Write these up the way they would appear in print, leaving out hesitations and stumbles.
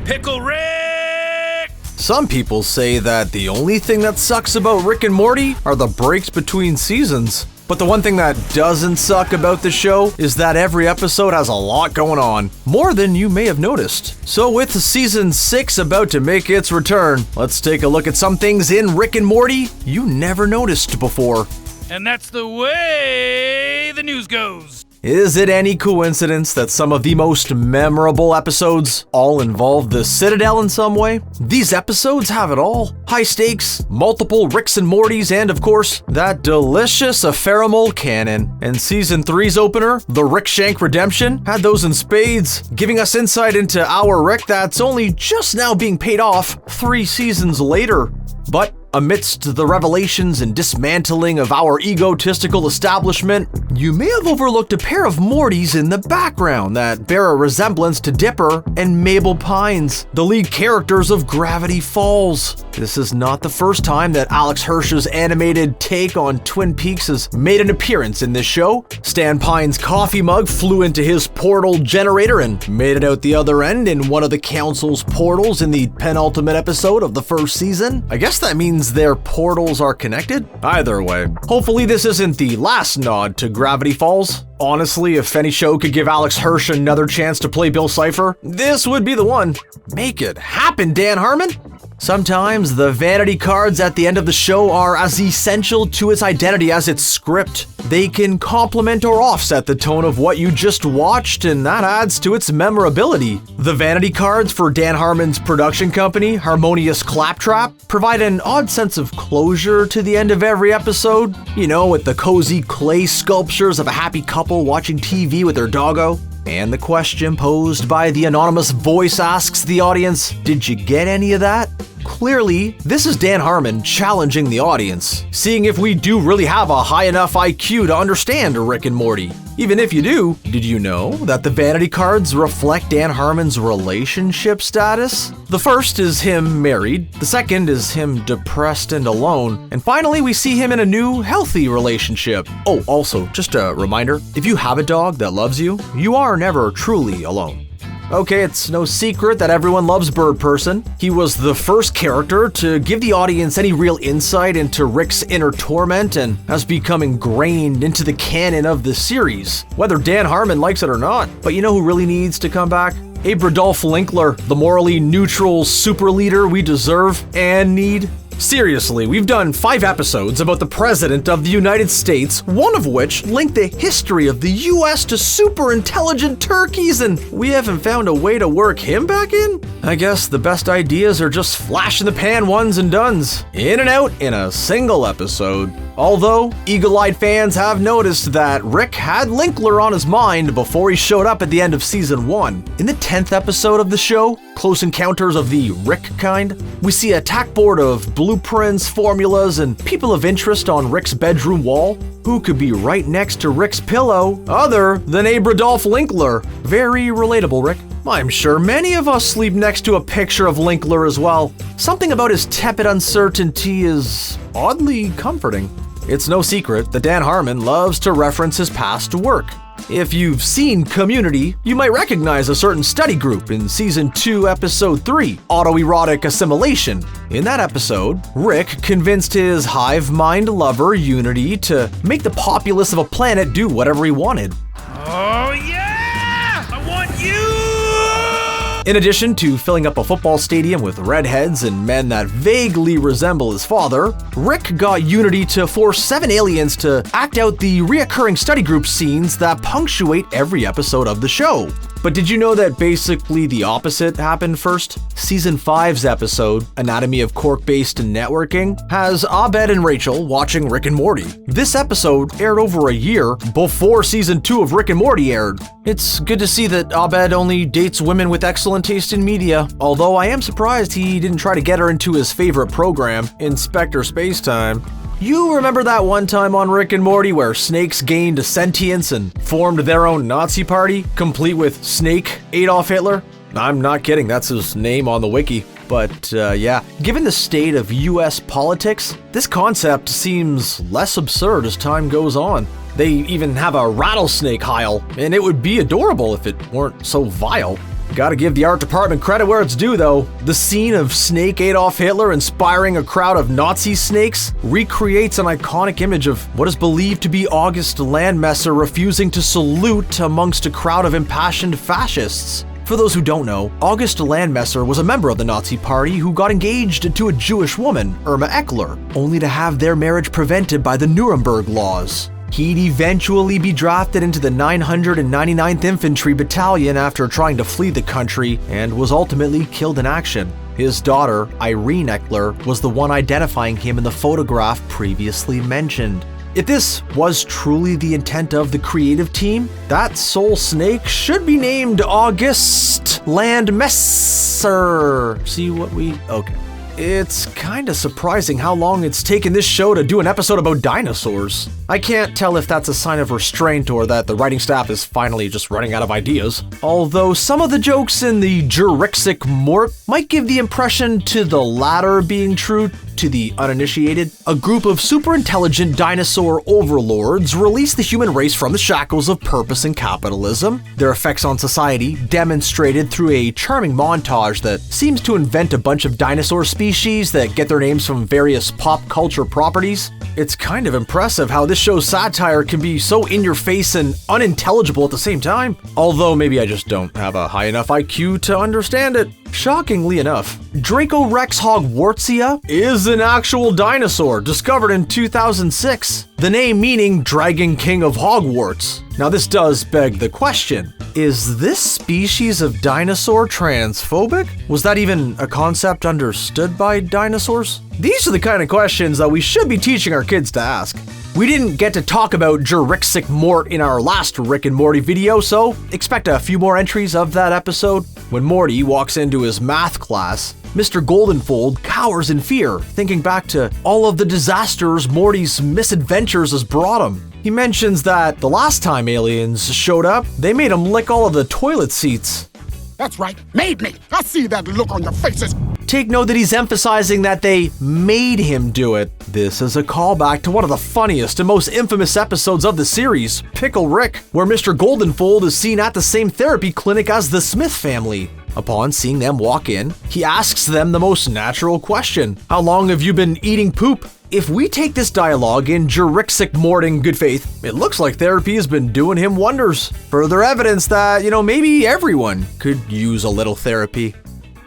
Pickle Rick! Some people say that the only thing that sucks about Rick and Morty are the breaks between seasons. But the one thing that doesn't suck about the show is that every episode has a lot going on, more than you may have noticed. So with season 6 about to make its return, let's take a look at some things in Rick and Morty you never noticed before. And that's the way the news goes. Is it any coincidence that some of the most memorable episodes all involve the Citadel in some way? These episodes have it all. High stakes, multiple Ricks and Mortys, and of course, that delicious ephemeral canon. And season 3's opener, the Rick Shank Redemption, had those in spades, giving us insight into our Rick that's only just now being paid off 3 seasons later. But amidst the revelations and dismantling of our egotistical establishment, you may have overlooked a pair of Mortys in the background that bear a resemblance to Dipper and Mabel Pines, the lead characters of Gravity Falls. This is not the first time that Alex Hirsch's animated take on Twin Peaks has made an appearance in this show. Stan Pine's coffee mug flew into his portal generator and made it out the other end in one of the council's portals in the penultimate episode of the first season. I guess that means their portals are connected? Either way, hopefully this isn't the last nod to Gravity Falls. Honestly, if any show could give Alex Hirsch another chance to play Bill Cipher, this would be the one. Make it happen, Dan Harmond! Sometimes the vanity cards at the end of the show are as essential to its identity as its script. They can complement or offset the tone of what you just watched, and that adds to its memorability. The vanity cards for Dan Harmon's production company, Harmonious Claptrap, provide an odd sense of closure to the end of every episode. You know, with the cozy clay sculptures of a happy couple watching TV with their doggo. And the question posed by the anonymous voice asks the audience, did you get any of that? Clearly, this is Dan Harmon challenging the audience, seeing if we do really have a high enough IQ to understand Rick and Morty. Even if you do, did you know that the vanity cards reflect Dan Harmon's relationship status? The first is him married, the second is him depressed and alone, and finally we see him in a new, healthy relationship. Oh, also, just a reminder, if you have a dog that loves you, you are never truly alone. Okay, it's no secret that everyone loves Bird Person. He was the first character to give the audience any real insight into Rick's inner torment and has become ingrained into the canon of the series, whether Dan Harmon likes it or not. But you know who really needs to come back? Abradolf Lincler, the morally neutral super leader we deserve and need. Seriously, we've done 5 episodes about the President of the United States, one of which linked the history of the US to super intelligent turkeys, and we haven't found a way to work him back in? I guess the best ideas are just flash in the pan ones and dones, in and out in a single episode. Although, eagle-eyed fans have noticed that Rick had Lincler on his mind before he showed up at the end of season 1. In the 10th episode of the show, Close Encounters of the Rick Kind, we see a tack board of blueprints, formulas, and people of interest on Rick's bedroom wall. Who could be right next to Rick's pillow other than Abradolf Lincler? Very relatable, Rick. I'm sure many of us sleep next to a picture of Lincler as well. Something about his tepid uncertainty is oddly comforting. It's no secret that Dan Harmon loves to reference his past work. If you've seen Community, you might recognize a certain study group in Season 2, Episode 3, Autoerotic Assimilation. In that episode, Rick convinced his hive mind lover, Unity, to make the populace of a planet do whatever he wanted. Oh yeah! I want you! In addition to filling up a football stadium with redheads and men that vaguely resemble his father, Rick got Unity to force 7 aliens to act out the reoccurring study group scenes that punctuate every episode of the show. But did you know that basically the opposite happened first? Season 5's episode, Anatomy of Cork-Based Networking, has Abed and Rachel watching Rick and Morty. This episode aired over a year before Season 2 of Rick and Morty aired. It's good to see that Abed only dates women with excellent taste in media, although I am surprised he didn't try to get her into his favorite program, Inspector Spacetime. You remember that one time on Rick and Morty where snakes gained sentience and formed their own Nazi party, complete with Snake Adolf Hitler? I'm not kidding, that's his name on the wiki. But yeah, given the state of US politics, this concept seems less absurd as time goes on. They even have a rattlesnake Heil, and it would be adorable if it weren't so vile. Gotta give the art department credit where it's due though. The scene of Snake Adolf Hitler inspiring a crowd of Nazi snakes recreates an iconic image of what is believed to be August Landmesser refusing to salute amongst a crowd of impassioned fascists. For those who don't know, August Landmesser was a member of the Nazi Party who got engaged to a Jewish woman, Irma Eckler, only to have their marriage prevented by the Nuremberg laws. He'd eventually be drafted into the 999th Infantry Battalion after trying to flee the country and was ultimately killed in action. His daughter, Irene Eckler, was the one identifying him in the photograph previously mentioned. If this was truly the intent of the creative team, that soul snake should be named August Landmesser. See what we... okay. It's kinda surprising how long it's taken this show to do an episode about dinosaurs. I can't tell if that's a sign of restraint or that the writing staff is finally just running out of ideas. Although some of the jokes in the Jurassic Mort might give the impression to the latter being true to the uninitiated. A group of super intelligent dinosaur overlords release the human race from the shackles of purpose and capitalism. Their effects on society demonstrated through a charming montage that seems to invent a bunch of dinosaur species that get their names from various pop culture properties. It's kind of impressive how this show's satire can be so in-your-face and unintelligible at the same time. Although maybe I just don't have a high enough IQ to understand it. Shockingly enough, Dracorex Hogwartsia is an actual dinosaur discovered in 2006, the name meaning Dragon King of Hogwarts. Now this does beg the question, is this species of dinosaur transphobic? Was that even a concept understood by dinosaurs? These are the kind of questions that we should be teaching our kids to ask. We didn't get to talk about Jurassic Mort in our last Rick and Morty video, so expect a few more entries of that episode. When Morty walks into his math class, Mr. Goldenfold cowers in fear, thinking back to all of the disasters Morty's misadventures has brought him. He mentions that the last time aliens showed up, they made him lick all of the toilet seats. That's right, made me. I see that look on your faces. Take note that he's emphasizing that they made him do it. This is a callback to one of the funniest and most infamous episodes of the series, Pickle Rick, where Mr. Goldenfold is seen at the same therapy clinic as the Smith family. Upon seeing them walk in, he asks them the most natural question: how long have you been eating poop? If we take this dialogue in Jurassic Mort in good faith, it looks like therapy has been doing him wonders. Further evidence that, maybe everyone could use a little therapy.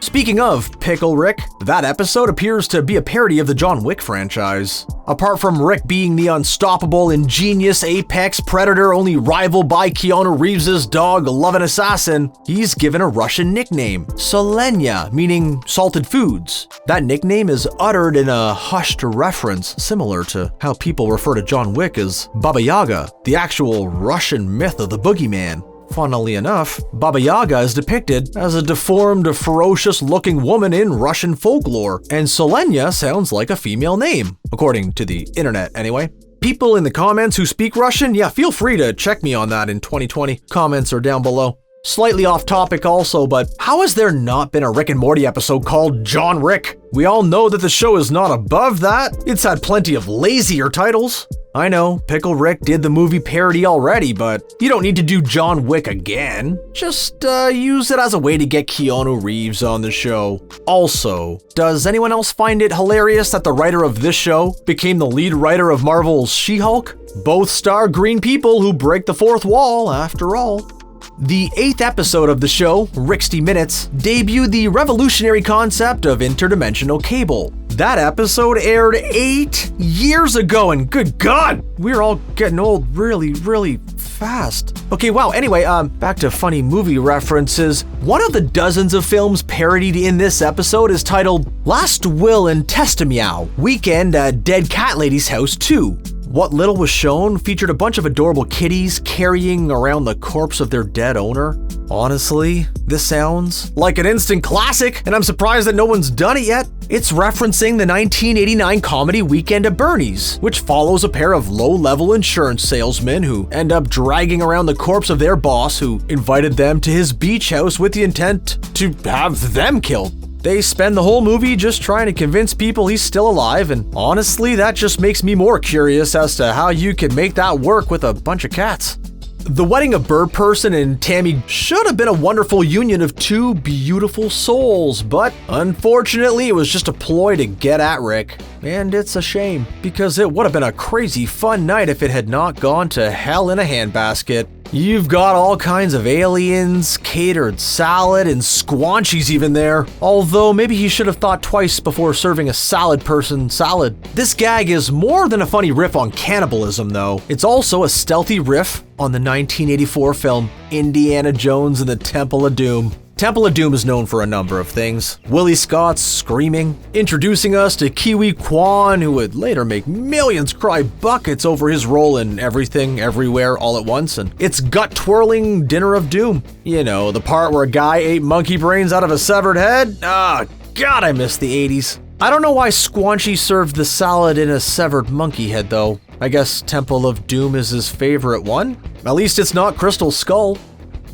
Speaking of Pickle Rick, that episode appears to be a parody of the John Wick franchise. Apart from Rick being the unstoppable, ingenious apex predator only rivaled by Keanu Reeves' dog Love and Assassin, he's given a Russian nickname, Solenya, meaning salted foods. That nickname is uttered in a hushed reference similar to how people refer to John Wick as Baba Yaga, the actual Russian myth of the boogeyman. Funnily enough, Baba Yaga is depicted as a deformed, ferocious-looking woman in Russian folklore, and Solenya sounds like a female name, according to the internet anyway. People in the comments who speak Russian, feel free to check me on that in 2020. Comments are down below. Slightly off topic also, but how has there not been a Rick and Morty episode called John Rick? We all know that the show is not above that. It's had plenty of lazier titles. I know, Pickle Rick did the movie parody already, but you don't need to do John Wick again. Just use it as a way to get Keanu Reeves on the show. Also, does anyone else find it hilarious that the writer of this show became the lead writer of Marvel's She-Hulk? Both star green people who break the fourth wall, after all. The 8th episode of the show, Rickety Minutes, debuted the revolutionary concept of interdimensional cable. That episode aired 8 years ago, and good God, we're all getting old really fast. Okay, wow, anyway, back to funny movie references. One of the dozens of films parodied in this episode is titled Last Will and Testa-Meow, Weekend at Dead Cat Lady's House 2. What little was shown featured a bunch of adorable kitties carrying around the corpse of their dead owner. Honestly, this sounds like an instant classic, and I'm surprised that no one's done it yet. It's referencing the 1989 comedy Weekend at Bernie's, which follows a pair of low-level insurance salesmen who end up dragging around the corpse of their boss who invited them to his beach house with the intent to have them killed. They spend the whole movie just trying to convince people he's still alive, and honestly, that just makes me more curious as to how you can make that work with a bunch of cats. The wedding of Bird Person and Tammy should have been a wonderful union of two beautiful souls, but unfortunately it was just a ploy to get at Rick. And it's a shame, because it would have been a crazy fun night if it had not gone to hell in a handbasket. You've got all kinds of aliens, catered salad, and squanchies even there. Although maybe he should have thought twice before serving a salad person salad. This gag is more than a funny riff on cannibalism though. It's also a stealthy riff on the 1984 film Indiana Jones and the Temple of Doom. Temple of Doom is known for a number of things. Willie Scott's screaming, introducing us to Kiwi Kwan, who would later make millions cry buckets over his role in Everything, Everywhere, All at Once, and its gut-twirling Dinner of Doom. You know, the part where a guy ate monkey brains out of a severed head? Ah, God, I miss the 80s. I don't know why Squanchy served the salad in a severed monkey head, though. I guess Temple of Doom is his favorite one. At least it's not Crystal Skull.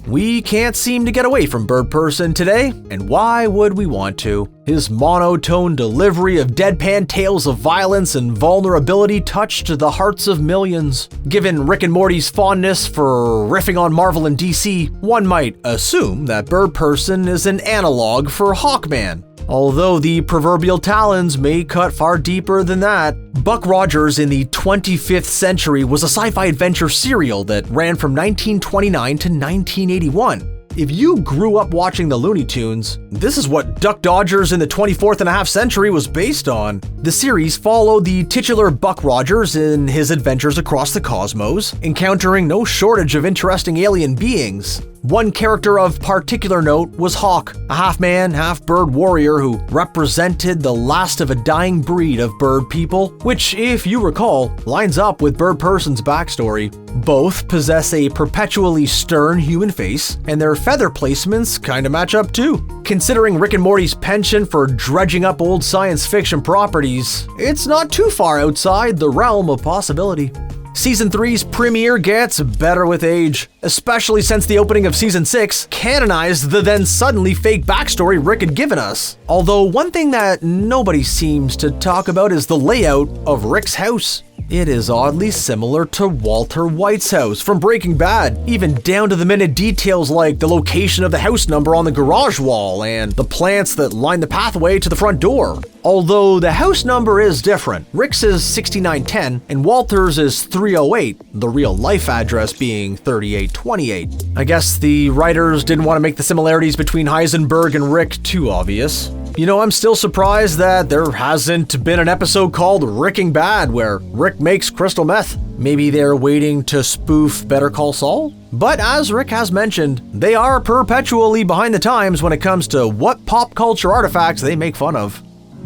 We can't seem to get away from Bird Person today, and why would we want to? His monotone delivery of deadpan tales of violence and vulnerability touched the hearts of millions. Given Rick and Morty's fondness for riffing on Marvel and DC, one might assume that Bird Person is an analog for Hawkman. Although the proverbial talons may cut far deeper than that. Buck Rogers in the 25th Century was a sci-fi adventure serial that ran from 1929 to 1981. If you grew up watching the Looney Tunes, this is what Duck Dodgers in the 24th and a half century was based on. The series followed the titular Buck Rogers in his adventures across the cosmos, encountering no shortage of interesting alien beings. One character of particular note was Hawk, a half-man, half-bird warrior who represented the last of a dying breed of bird people, which, if you recall, lines up with Bird Person's backstory. Both possess a perpetually stern human face, and their feather placements kinda match up too. Considering Rick and Morty's penchant for dredging up old science fiction properties, it's not too far outside the realm of possibility. Season 3's premiere gets better with age, especially since the opening of Season 6 canonized the then suddenly fake backstory Rick had given us. Although one thing that nobody seems to talk about is the layout of Rick's house. It is oddly similar to Walter White's house from Breaking Bad, even down to the minute details like the location of the house number on the garage wall and the plants that line the pathway to the front door. Although the house number is different. Rick's is 6910 and Walter's is 308, the real life address being 3828. I guess the writers didn't want to make the similarities between Heisenberg and Rick too obvious. You know, I'm still surprised that there hasn't been an episode called Ricking Bad where Rick makes crystal meth. Maybe they're waiting to spoof Better Call Saul? But as Rick has mentioned, they are perpetually behind the times when it comes to what pop culture artifacts they make fun of.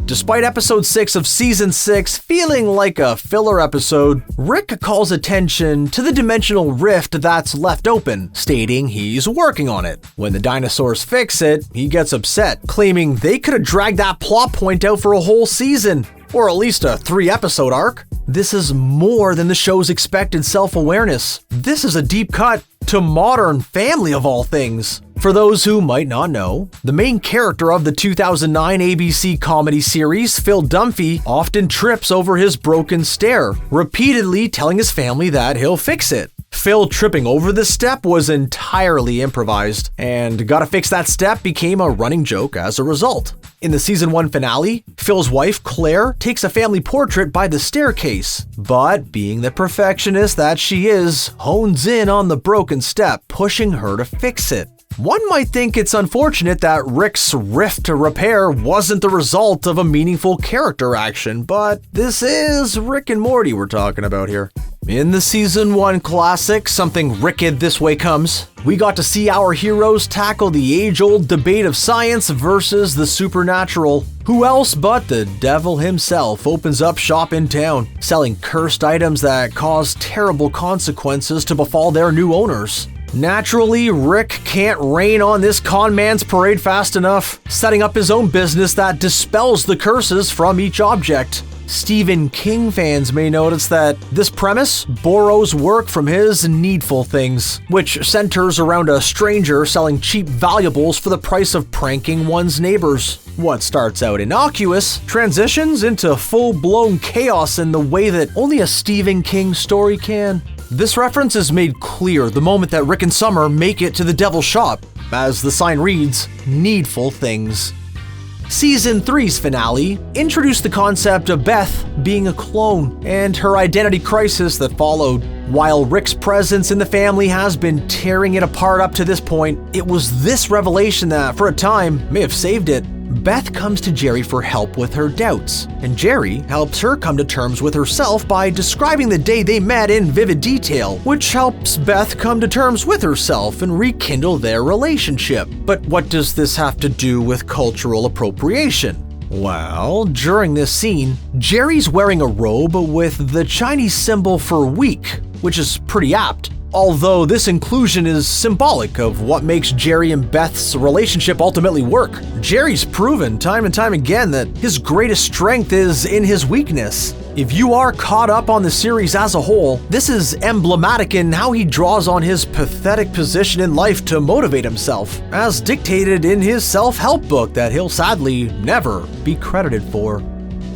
Despite episode 6 of season 6 feeling like a filler episode, Rick calls attention to the dimensional rift that's left open, stating he's working on it. When the dinosaurs fix it, he gets upset, claiming they could have dragged that plot point out for a whole season, or at least a 3-episode arc. This is more than the show's expected self-awareness. This is a deep cut to Modern Family of all things. For those who might not know, the main character of the 2009 ABC comedy series, Phil Dunphy, often trips over his broken stair, repeatedly telling his family that he'll fix it. Phil tripping over this step was entirely improvised, and Gotta Fix That Step became a running joke as a result. In the season 1 finale, Phil's wife, Claire, takes a family portrait by the staircase, but being the perfectionist that she is, hones in on the broken step, pushing her to fix it. One might think it's unfortunate that Rick's rift to repair wasn't the result of a meaningful character action, but this is Rick and Morty we're talking about here. In the season 1 classic, Something Ricked This Way Comes, we got to see our heroes tackle the age-old debate of science versus the supernatural. Who else but the devil himself opens up shop in town, selling cursed items that cause terrible consequences to befall their new owners. Naturally, Rick can't rain on this con man's parade fast enough, setting up his own business that dispels the curses from each object. Stephen King fans may notice that this premise borrows work from his Needful Things, which centers around a stranger selling cheap valuables for the price of pranking one's neighbors. What starts out innocuous transitions into full-blown chaos in the way that only a Stephen King story can. This reference is made clear the moment that Rick and Summer make it to the Devil's Shop, as the sign reads, "Needful Things." Season 3's finale introduced the concept of Beth being a clone and her identity crisis that followed. While Rick's presence in the family has been tearing it apart up to this point, it was this revelation that, for a time, may have saved it. Beth comes to Jerry for help with her doubts, and Jerry helps her come to terms with herself by describing the day they met in vivid detail, which helps Beth come to terms with herself and rekindle their relationship. But what does this have to do with cultural appropriation? Well, during this scene, Jerry's wearing a robe with the Chinese symbol for weak, which is pretty apt. Although this inclusion is symbolic of what makes Jerry and Beth's relationship ultimately work. Jerry's proven time and time again that his greatest strength is in his weakness. If you are caught up on the series as a whole, this is emblematic in how he draws on his pathetic position in life to motivate himself, as dictated in his self-help book that he'll sadly never be credited for.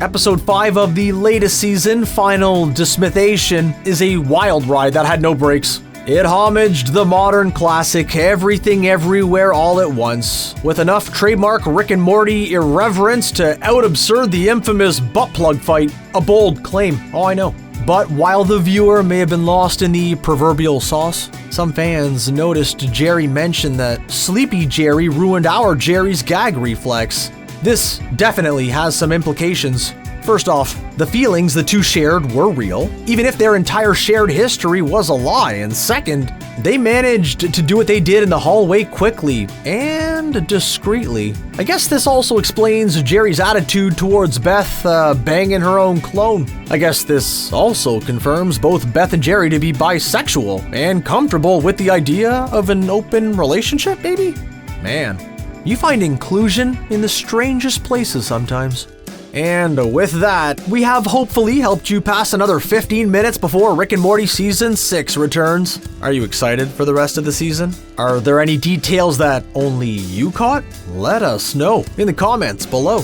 Episode 5 of the latest season, Final Dismissation, is a wild ride that had no brakes. It homaged the modern classic Everything Everywhere All at Once, with enough trademark Rick and Morty irreverence to out-absurd the infamous butt plug fight. A bold claim, I know. But while the viewer may have been lost in the proverbial sauce, some fans noticed Jerry mention that Sleepy Jerry ruined our Jerry's gag reflex. This definitely has some implications. First off, the feelings the two shared were real, even if their entire shared history was a lie. And second, they managed to do what they did in the hallway quickly and discreetly. I guess this also explains Jerry's attitude towards Beth banging her own clone. I guess this also confirms both Beth and Jerry to be bisexual and comfortable with the idea of an open relationship, maybe? Man, you find inclusion in the strangest places sometimes. And with that, we have hopefully helped you pass another 15 minutes before Rick and Morty Season 6 returns. Are you excited for the rest of the season? Are there any details that only you caught? Let us know in the comments below.